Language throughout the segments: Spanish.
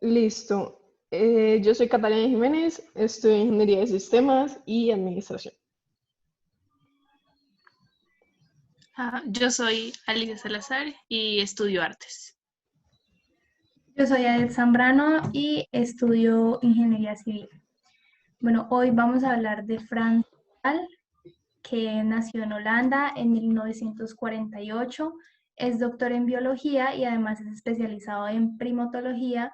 Listo. Yo soy Catalina Jiménez, estudio Ingeniería de Sistemas y Administración. Yo soy Alicia Salazar y estudio artes. Yo soy Adel Zambrano y estudio ingeniería civil. Bueno, hoy vamos a hablar de Frans Hal, que nació en Holanda en 1948. Es doctor en biología y además es especializado en primatología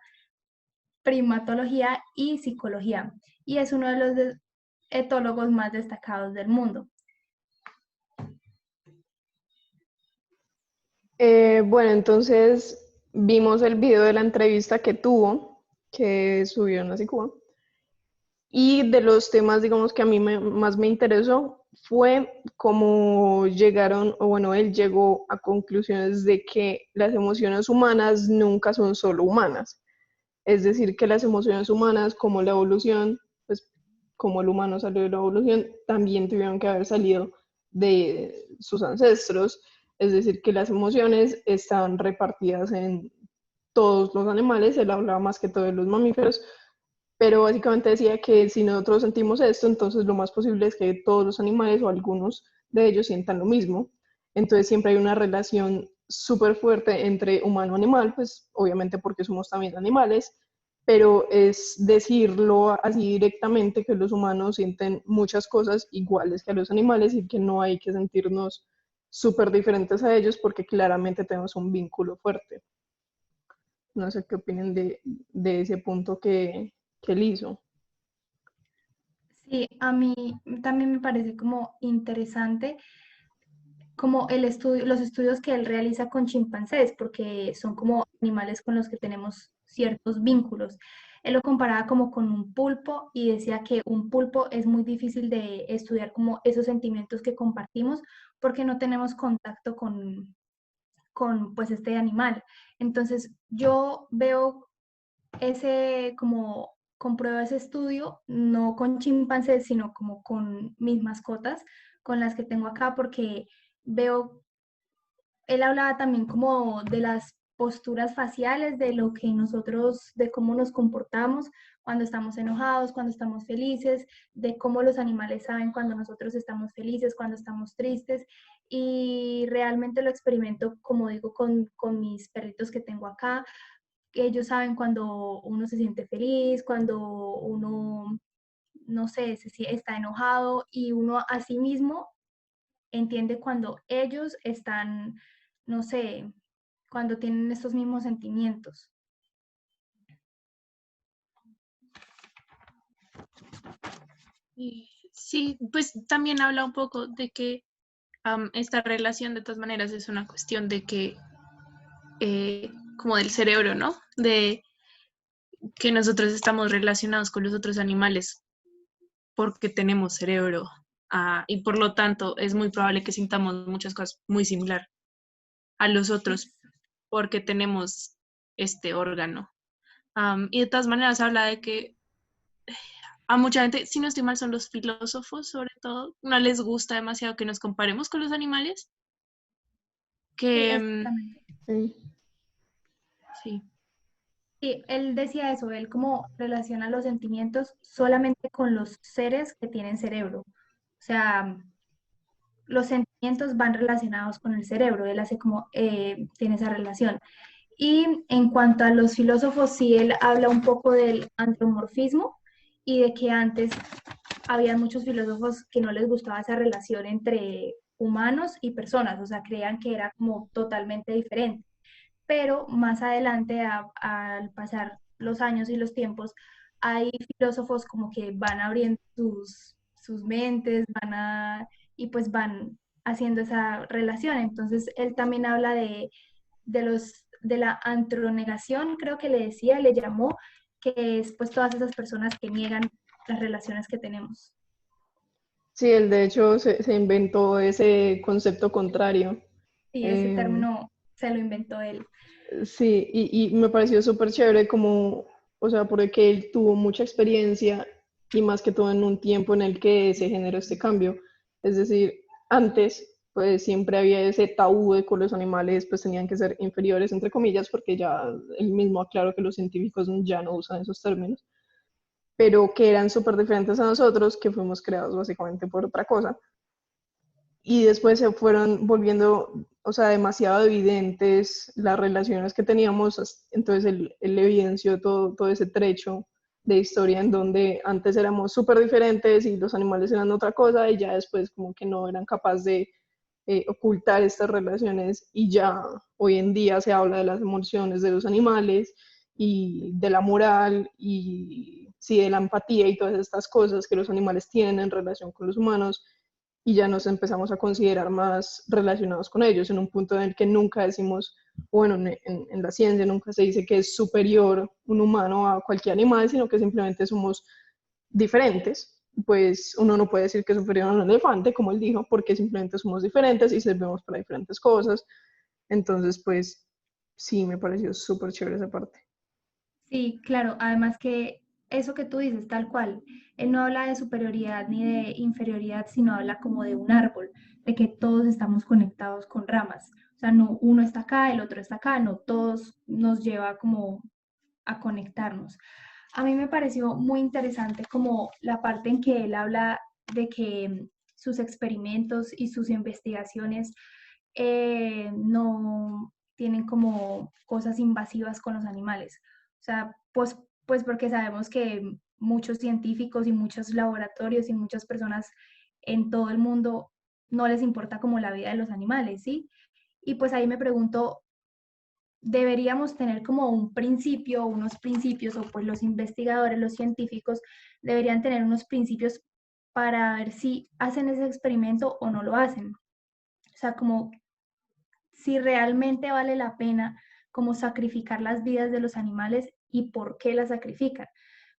y psicología. Y es uno de los etólogos más destacados del mundo. Bueno, entonces vimos el video de la entrevista que tuvo, que subió en la Cuba. Y de los temas, digamos, que a mí más me interesó fue cómo llegaron, o bueno, él llegó a conclusiones de que las emociones humanas nunca son solo humanas. Es decir, que las emociones humanas, como la evolución, pues como el humano salió de la evolución, también tuvieron que haber salido de sus ancestros. Es decir, que las emociones están repartidas en todos los animales, él hablaba más que todo de los mamíferos, pero básicamente decía que si nosotros sentimos esto, entonces lo más posible es que todos los animales o algunos de ellos sientan lo mismo. Entonces siempre hay una relación súper fuerte entre humano-animal, pues obviamente porque somos también animales, pero es decirlo así directamente que los humanos sienten muchas cosas iguales que a los animales y que no hay que sentirnos súper diferentes a ellos porque claramente tenemos un vínculo fuerte. No sé qué opinen de ese punto que él hizo. Sí, a mí también me parece como interesante como los estudios que él realiza con chimpancés, porque son como animales con los que tenemos ciertos vínculos. Él lo comparaba como con un pulpo y decía que un pulpo es muy difícil de estudiar como esos sentimientos que compartimos porque no tenemos contacto con pues este animal. Entonces yo veo como compruebo ese estudio, no con chimpancés, sino como con mis mascotas, con las que tengo acá, porque veo él hablaba también como de las posturas faciales, de lo que nosotros, de cómo nos comportamos cuando estamos enojados, cuando estamos felices, de cómo los animales saben cuando nosotros estamos felices, cuando estamos tristes. Y realmente lo experimento, como digo, con mis perritos que tengo acá. Ellos saben cuando uno se siente feliz, cuando uno, no sé, está enojado y uno a sí mismo entiende cuando ellos están, no sé, cuando tienen estos mismos sentimientos. Y sí, pues también habla un poco de que esta relación de todas maneras es una cuestión de que, como del cerebro, ¿no? De que nosotros estamos relacionados con los otros animales porque tenemos cerebro, y por lo tanto es muy probable que sintamos muchas cosas muy similar a los Sí, otros porque tenemos este órgano. Y de todas maneras habla de que a mucha gente, si no estoy mal, son los filósofos sobre todo, no les gusta demasiado que nos comparemos con los animales, sí, que exactamente. Sí. sí, Sí, él decía eso, él como relaciona los sentimientos solamente con los seres que tienen cerebro. O sea, los sentimientos van relacionados con el cerebro, él hace como, tiene esa relación. Y en cuanto a los filósofos, sí, él habla un poco del antropomorfismo y de que antes había muchos filósofos que no les gustaba esa relación entre humanos y personas, o sea, creían que era como totalmente diferente. Pero más adelante, al pasar los años y los tiempos, hay filósofos como que van abriendo sus mentes, y pues van haciendo esa relación. Entonces, él también habla de la antronegación, creo que le decía, le llamó, que es pues todas esas personas que niegan las relaciones que tenemos. Sí, él de hecho se inventó ese concepto contrario. Sí, ese Eh, término se lo inventó él. sí, y me pareció súper chévere como, o sea, porque él tuvo mucha experiencia y más que todo en un tiempo en el que se generó este cambio. Es decir, antes pues siempre había ese tabú de que los animales pues tenían que ser inferiores, entre comillas, porque ya él mismo aclaró que los científicos ya no usan esos términos, pero que eran súper diferentes a nosotros, que fuimos creados básicamente por otra cosa. Y después se fueron volviendo, o sea, demasiado evidentes las relaciones que teníamos, entonces él evidenció todo ese trecho de historia en donde antes éramos súper diferentes y los animales eran otra cosa y ya después como que no eran capaces de ocultar estas relaciones y ya hoy en día se habla de las emociones de los animales y de la moral y sí, de la empatía y todas estas cosas que los animales tienen en relación con los humanos y ya nos empezamos a considerar más relacionados con ellos en un punto en el que nunca decimos, bueno, en la ciencia nunca se dice que es superior un humano a cualquier animal, sino que simplemente somos diferentes. Pues uno no puede decir que es superior a un elefante, como él dijo, porque simplemente somos diferentes y servimos para diferentes cosas. Entonces, pues sí, me pareció súper chévere esa parte. Sí, claro, además que eso que tú dices, tal cual, él no habla de superioridad ni de inferioridad, sino habla como de un árbol, de que todos estamos conectados con ramas. O sea, no uno está acá, el otro está acá, no, todos nos lleva como a conectarnos. A mí me pareció muy interesante como la parte en que él habla de que sus experimentos y sus investigaciones no tienen como cosas invasivas con los animales. O sea, pues porque sabemos que muchos científicos y muchos laboratorios y muchas personas en todo el mundo no les importa como la vida de los animales, ¿sí? Y pues ahí me pregunto, deberíamos tener como un principio, unos principios, o pues los investigadores, los científicos, deberían tener unos principios para ver si hacen ese experimento o no lo hacen. O sea, como si realmente vale la pena como sacrificar las vidas de los animales y por qué las sacrifican.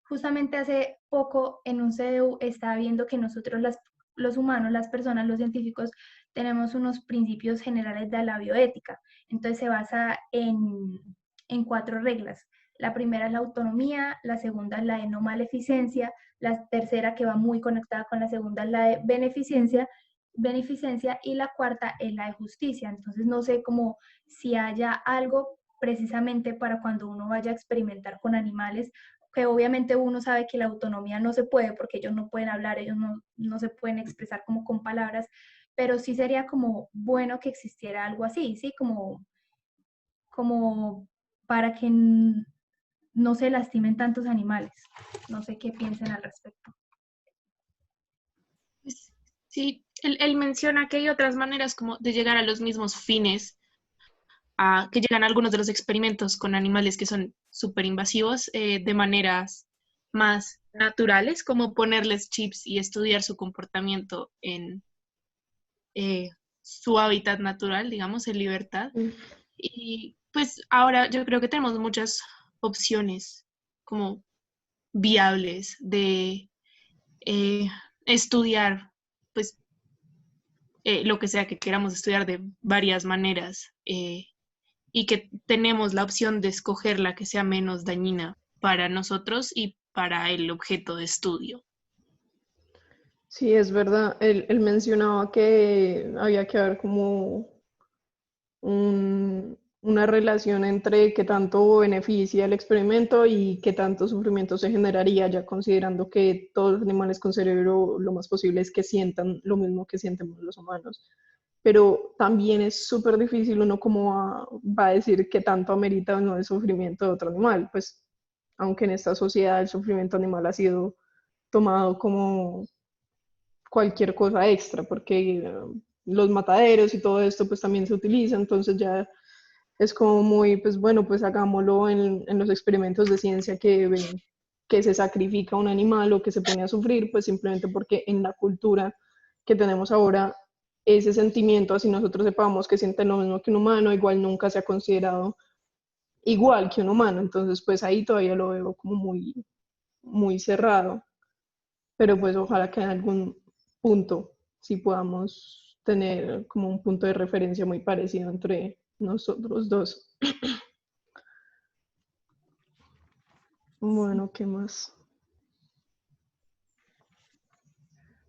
Justamente hace poco en un CDU estaba viendo que nosotros los humanos, las personas, los científicos, tenemos unos principios generales de la bioética. Entonces se basa en 4 reglas. La primera es la autonomía, la segunda es la de no maleficencia, la tercera que va muy conectada con la segunda es la de beneficencia y la cuarta es la de justicia. Entonces no sé cómo si haya algo precisamente para cuando uno vaya a experimentar con animales, que obviamente uno sabe que la autonomía no se puede porque ellos no pueden hablar, ellos no se pueden expresar como con palabras, pero sí sería como bueno que existiera algo así, ¿sí? Como para que no se lastimen tantos animales. No sé qué piensen al respecto. Pues, sí, él menciona que hay otras maneras como de llegar a los mismos fines a que llegan algunos de los experimentos con animales que son súper invasivos de maneras más naturales, como ponerles chips y estudiar su comportamiento en eh, su hábitat natural, digamos, en libertad. Mm. Y pues ahora yo creo que tenemos muchas opciones como viables de eh, estudiar, pues lo que sea que queramos estudiar de varias maneras y que tenemos la opción de escoger la que sea menos dañina para nosotros y para el objeto de estudio. Sí, es verdad. Él mencionaba que había que ver como una relación entre qué tanto beneficia el experimento y qué tanto sufrimiento se generaría, ya considerando que todos los animales con cerebro lo más posible es que sientan lo mismo que sienten los humanos. Pero también es súper difícil uno como va a decir qué tanto amerita o no el sufrimiento de otro animal, pues aunque en esta sociedad el sufrimiento animal ha sido tomado como cualquier cosa extra, porque los mataderos y todo esto pues también se utiliza, entonces ya es como muy, pues bueno, pues hagámoslo en los experimentos de ciencia que ven que se sacrifica un animal o que se pone a sufrir, pues simplemente porque en la cultura que tenemos ahora, ese sentimiento, así nosotros sepamos que sienten lo mismo que un humano, igual nunca se ha considerado igual que un humano, entonces pues ahí todavía lo veo como muy cerrado, pero pues ojalá que en algún punto sí podamos tener como un punto de referencia muy parecido entre nosotros dos. Sí. Bueno, ¿qué más?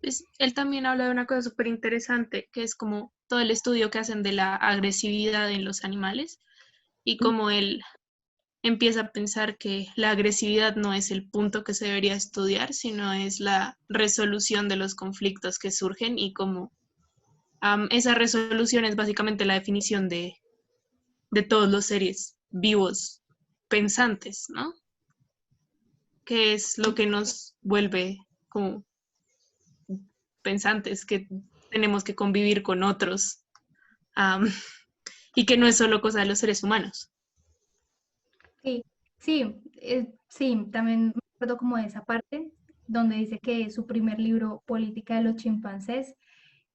Pues, él también habla de una cosa súper interesante, que es como todo el estudio que hacen de la agresividad en los animales y cómo él empieza a pensar que la agresividad no es el punto que se debería estudiar, sino es la resolución de los conflictos que surgen y cómo esa resolución es básicamente la definición de todos los seres vivos pensantes, ¿no? Que es lo que nos vuelve como pensantes, que tenemos que convivir con otros y que no es solo cosa de los seres humanos. Sí, sí, sí, también me acuerdo como de esa parte donde dice que su primer libro, Política de los chimpancés,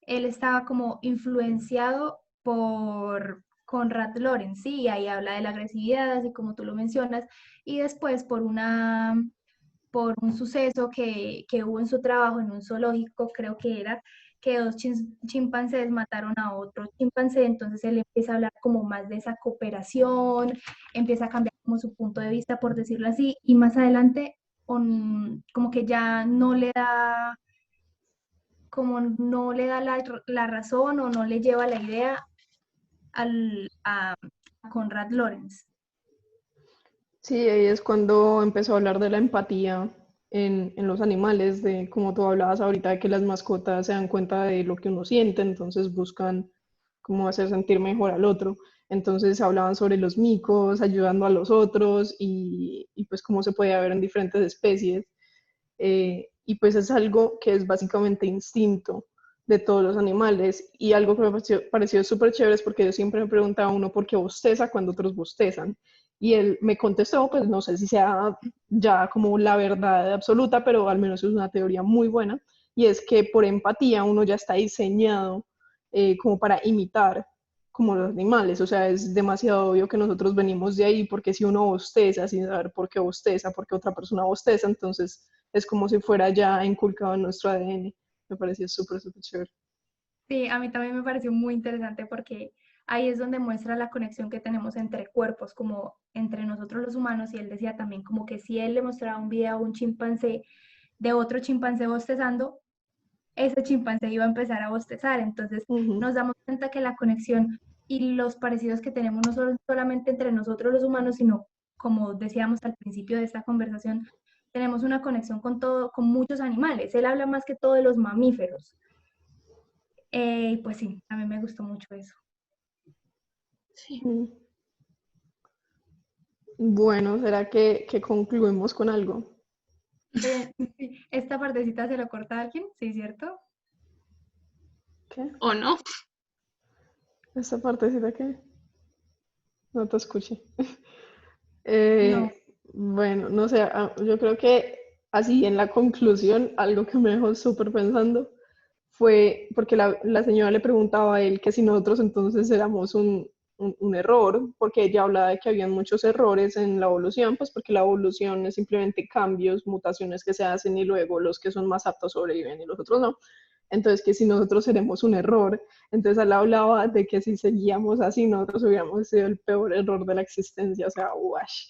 él estaba como influenciado por Conrad Lorenz, sí, y ahí habla de la agresividad, así como tú lo mencionas, y después por un suceso que hubo en su trabajo en un zoológico, creo que era, que dos chimpancés mataron a otro chimpancé, entonces él empieza a hablar como más de esa cooperación, empieza a cambiar como su punto de vista, por decirlo así, y más adelante como que ya no le da, como no le da la razón o no le lleva la idea a Conrad Lorenz. Sí, ahí es cuando empezó a hablar de la empatía en los animales, de como tú hablabas ahorita, de que las mascotas se dan cuenta de lo que uno siente, entonces buscan cómo hacer sentir mejor al otro. Entonces hablaban sobre los micos, ayudando a los otros y pues cómo se puede ver en diferentes especies. Y pues es algo que es básicamente instinto de todos los animales y algo que me pareció súper chévere es porque yo siempre me preguntaba a uno por qué bosteza cuando otros bostezan y él me contestó, pues no sé si sea ya como la verdad absoluta, pero al menos es una teoría muy buena y es que por empatía uno ya está diseñado como para imitar como los animales, o sea, es demasiado obvio que nosotros venimos de ahí porque si uno bosteza sin saber por qué bosteza, porque otra persona bosteza, entonces es como si fuera ya inculcado en nuestro ADN. Me pareció súper, súper chévere. Sí, a mí también me pareció muy interesante porque ahí es donde muestra la conexión que tenemos entre cuerpos, como entre nosotros los humanos, y él decía también como que si él le mostraba un video a un chimpancé de otro chimpancé bostezando, ese chimpancé iba a empezar a bostezar. Entonces Ujú. nos damos cuenta que la conexión y los parecidos que tenemos no son solamente entre nosotros los humanos, sino como decíamos al principio de esta conversación, tenemos una conexión con todo, con muchos animales. Él habla más que todo de los mamíferos. Pues sí, a mí me gustó mucho eso. Sí. Mm. Bueno, ¿será que concluimos con algo? Sí, esta partecita se lo corta a alguien, ¿sí, cierto? ¿Qué? ¿O no? ¿Esta partecita qué? No te escuché. No. Bueno, no sé, yo creo que así en la conclusión, algo que me dejó súper pensando fue porque la señora le preguntaba a él que si nosotros entonces éramos un error, porque ella hablaba de que habían muchos errores en la evolución, pues porque la evolución es simplemente cambios, mutaciones que se hacen y luego los que son más aptos sobreviven y los otros no. Entonces, que si nosotros seremos un error, entonces él hablaba de que si seguíamos así, nosotros hubiéramos sido el peor error de la existencia, o sea, wash.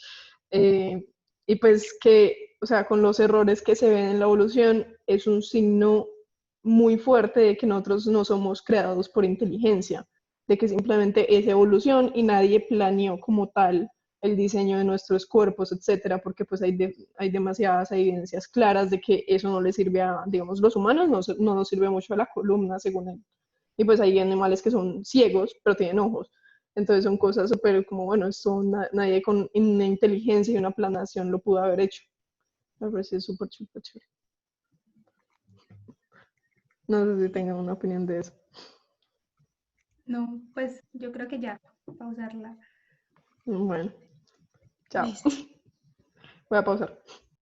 Eh, y pues que, o sea, con los errores que se ven en la evolución, es un signo muy fuerte de que nosotros no somos creados por inteligencia, de que simplemente es evolución y nadie planeó como tal el diseño de nuestros cuerpos, etcétera, porque pues hay demasiadas evidencias claras de que eso no le sirve a, digamos, los humanos, no nos sirve mucho a la columna, según él. Y pues hay animales que son ciegos, pero tienen ojos. Entonces son cosas súper como, bueno, esto nadie con una inteligencia y una planación lo pudo haber hecho. Me parece súper, súper chévere. No sé si tengan una opinión de eso. No, pues yo creo que ya, pausarla. Bueno, chao. Listo. Voy a pausar.